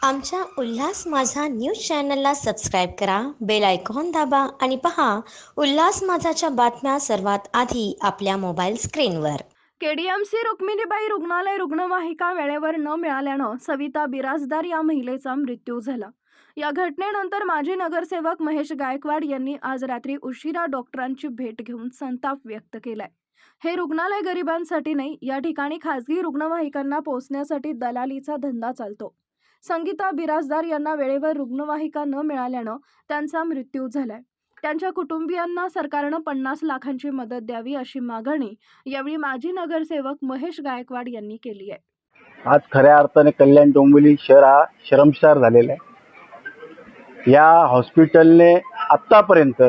आमच्या उल्हास माझा न्यूज चॅनलला सबस्क्राईब करा, बेल आयकॉन दाबा आणि पहा उल्हास माझाच्या बातम्या सर्वात आधी आपल्या मोबाईल स्क्रीनवर. केडीएमसी रुक्मिणीबाई रुग्णालय रुग्णवाहिका वेळेवर न मिळाल्यानं सविता बिराजदार या महिलेचा मृत्यू झाला. या घटनेनंतर माजी नगरसेवक महेश गायकवाड यांनी आज रात्री उशिरा डॉक्टरांची भेट घेऊन संताप व्यक्त केलाय. हे रुग्णालय गरिबांसाठी नाही, या ठिकाणी खासगी रुग्णवाहिकांना पोहोचण्यासाठी दलालीचा धंदा चालतो. संगीता बिराजदार यांना वेळेवर रुग्णवाहिका न मिळाल्यानं त्यांचा मृत्यू झालाय. त्यांच्या कुटुंबियांना सरकारनं 50 लाखांची मदत द्यावी अशी मागणी यावेळी माजी नगरसेवक महेश गायकवाड यांनी केली आहे. आज खऱ्या अर्थाने कल्याण डोंबिवली शहर हा शर्मसार झालेला आहे. या हॉस्पिटलने आत्तापर्यंत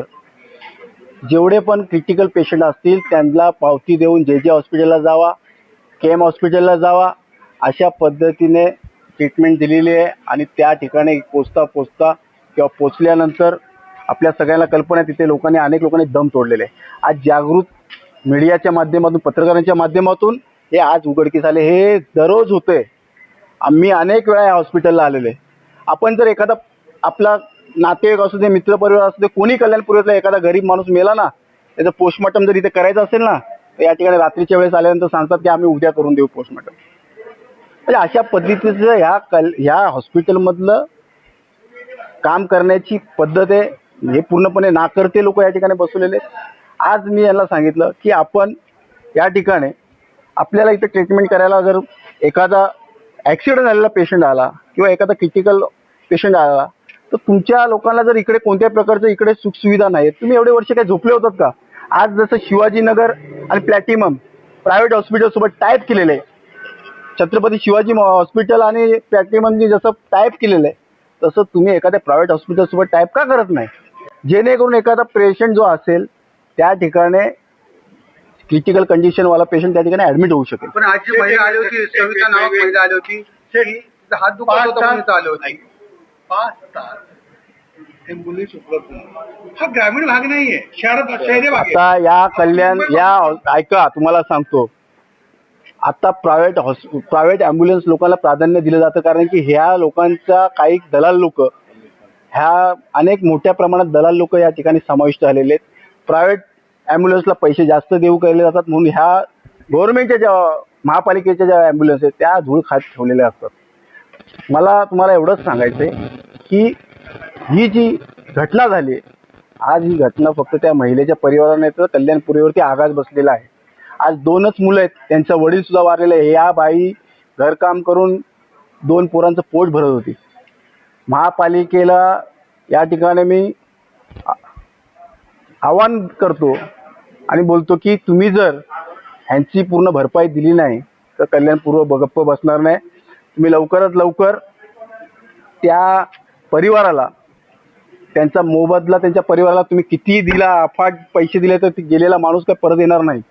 जेवढे पण क्रिटिकल पेशंट असतील त्यांना पावती देऊन जे हॉस्पिटलला जावा, KM हॉस्पिटलला जावा अशा पद्धतीने ट्रीटमेंट दिलेली आहे. आणि त्या ठिकाणी पोचता किंवा पोचल्यानंतर आपल्या सगळ्यांना कल्पना आहे तिथे अनेक लोकांनी दम तोडलेले आहे. आज जागृत मीडियाच्या माध्यमातून, पत्रकारांच्या माध्यमातून हे आज उघडकीस आले. हे दररोज होते. आम्ही अनेक वेळा या हॉस्पिटलला आलेले. आपण जर एखादा आपला नातेवाईक असू दे, मित्रपरिवार असू दे, कोणी कल्याणपुरीतला एखादा गरीब माणूस मेला ना, त्याचं पोस्टमॉर्टम जर इथे करायचं असेल ना, तर या ठिकाणी रात्रीच्या वेळेस आल्यानंतर सांगतात की आम्ही उद्या करून देऊ पोस्टमॉर्टम. म्हणजे अशा पद्धतीचं ह्या हॉस्पिटलमधलं काम करण्याची पद्धत आहे. हे पूर्णपणे नाकर्ते लोक या ठिकाणी बसवलेले आहेत. आज मी यांना सांगितलं की आपण या ठिकाणी आपल्याला इथे ट्रीटमेंट करायला जर एखादा ॲक्सिडेंट झालेला पेशंट आला किंवा एखादा क्रिटिकल पेशंट आला तर तुमच्या लोकांना जर इकडे कोणत्याही प्रकारचं इकडे सुखसुविधा नाही, तुम्ही एवढे वर्ष काय झोपले होतात का? आज जसं शिवाजीनगर आणि प्लॅटिनम प्रायव्हेट हॉस्पिटलसोबत टाईप केलेलं आहे, छत्रपती शिवाजी हॉस्पिटल आणि प्लॅटिनमनी जसं टाईप केलेलं आहे तसं तुम्ही एखाद्या प्रायव्हेट हॉस्पिटलसोबत टाईप का करत नाही, जेणेकरून एखादा पेशंट जो असेल त्या ठिकाणी क्रिटिकल कंडिशनवाला पेशंट त्या ठिकाणी ऍडमिट होऊ शकेल. पण आज जी महिला आली होती, सविता नावाक महिला आली होती, तिचा हात दुखत होता म्हणून आली होती. 5 तास ॲम्ब्युलन्स उपलब्ध नाही. हा ग्रामीण भाग नाहीये, शहरी भाग आहे. आता ऐका, तुम्हाला सांगतो, आता प्रायव्हेट ॲम्ब्युलन्स लोकांना प्राधान्य दिलं जातं कारण की ह्या लोकांचा काही दलाल लोक, ह्या अनेक मोठ्या प्रमाणात दलाल लोक या ठिकाणी समाविष्ट झालेले आहेत. प्रायव्हेट ॲम्ब्युलन्सला पैसे जास्त देऊ केले जातात म्हणून ह्या गव्हर्नमेंटच्या ज्या महापालिकेच्या ज्या ॲम्ब्युलन्स आहेत त्या धूळ खात ठेवलेल्या असतात. मला तुम्हाला एवढंच सांगायचं आहे की ही जी घटना झाली, आज ही घटना फक्त त्या महिलेच्या परिवाराने तर कल्याणपुरीवरती आघात बसलेला आहे. आज 2च मुलं आहेत, त्यांचा वडील सुद्धा वारलेले आहे. या बाई घरकाम करून 2 पोरांचं पोट भरत होती. महापालिकेला या ठिकाणी मी आवाहन करतो आणि बोलतो की तुम्ही जर ह्यांची पूर्ण भरपाई दिली नाही तर कल्याणपूर्व गप्प बसणार नाही. तुम्ही लवकरात लवकर त्या परिवाराला त्यांचा मोबदला, त्यांच्या परिवाराला तुम्ही कितीही दिला, अफाट पैसे दिले तर गेलेला माणूस काय परत येणार नाही.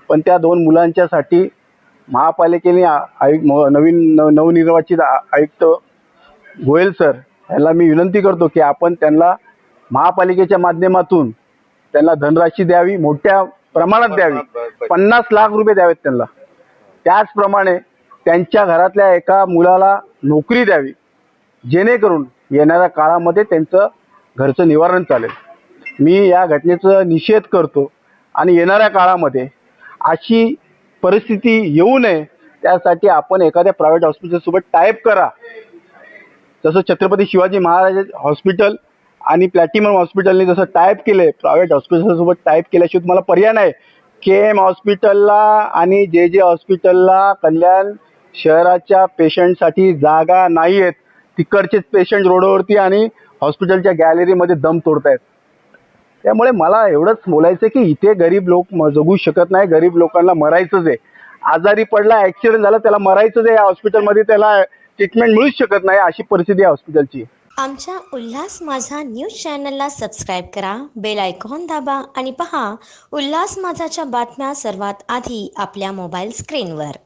पण त्या 2 मुलांच्यासाठी महापालिकेने नवनिर्वाचित आयुक्त गोयल सर यांना मी विनंती करतो की आपण त्यांना महापालिकेच्या माध्यमातून त्यांना धनराशी द्यावी, मोठ्या प्रमाणात द्यावी, 50 लाख रुपये द्यावेत त्यांना. त्याचप्रमाणे त्यांच्या घरातल्या एका मुलाला नोकरी द्यावी, जेणेकरून येणाऱ्या काळामध्ये त्यांचं घरचं निवारण चालेल. मी या घटनेचा निषेध करतो आणि येणाऱ्या काळामध्ये अशी परिस्थिती येऊ नये त्यासाठी आपण एखाद्या प्रायव्हेट हॉस्पिटलसोबत टाईप करा. जसं छत्रपती शिवाजी महाराज हॉस्पिटल आणि प्लॅटिनम हॉस्पिटलने जसं टाईप केलं आहे, प्रायव्हेट हॉस्पिटलसोबत टाईप केल्याशिवाय तुम्हाला पर्याय नाही. KM हॉस्पिटलला आणि जे हॉस्पिटलला कल्याण शहराच्या पेशंटसाठी जागा नाही आहेत. तिकडचेच पेशंट रोडवरती आणि हॉस्पिटलच्या गॅलरीमध्ये दम तोडतायत. त्यामुळे मला एवढंच बोलायचं की इथे गरीब लोक जगू शकत नाही. गरीब लोकांना मरायचंच आहे. आजारी पडला, ॲक्सिडेंट झाला, त्याला मरायचंच आहे. या हॉस्पिटलमध्ये त्याला ट्रीटमेंट मिळूच शकत नाही, अशी परिस्थिती आहे हॉस्पिटलची. आमच्या उल्हास माझा न्यूज चॅनलला सबस्क्राईब करा, बेल आयकॉन दाबा आणि पहा उल्हास माझाच्या बातम्या सर्वात आधी आपल्या मोबाईल स्क्रीनवर.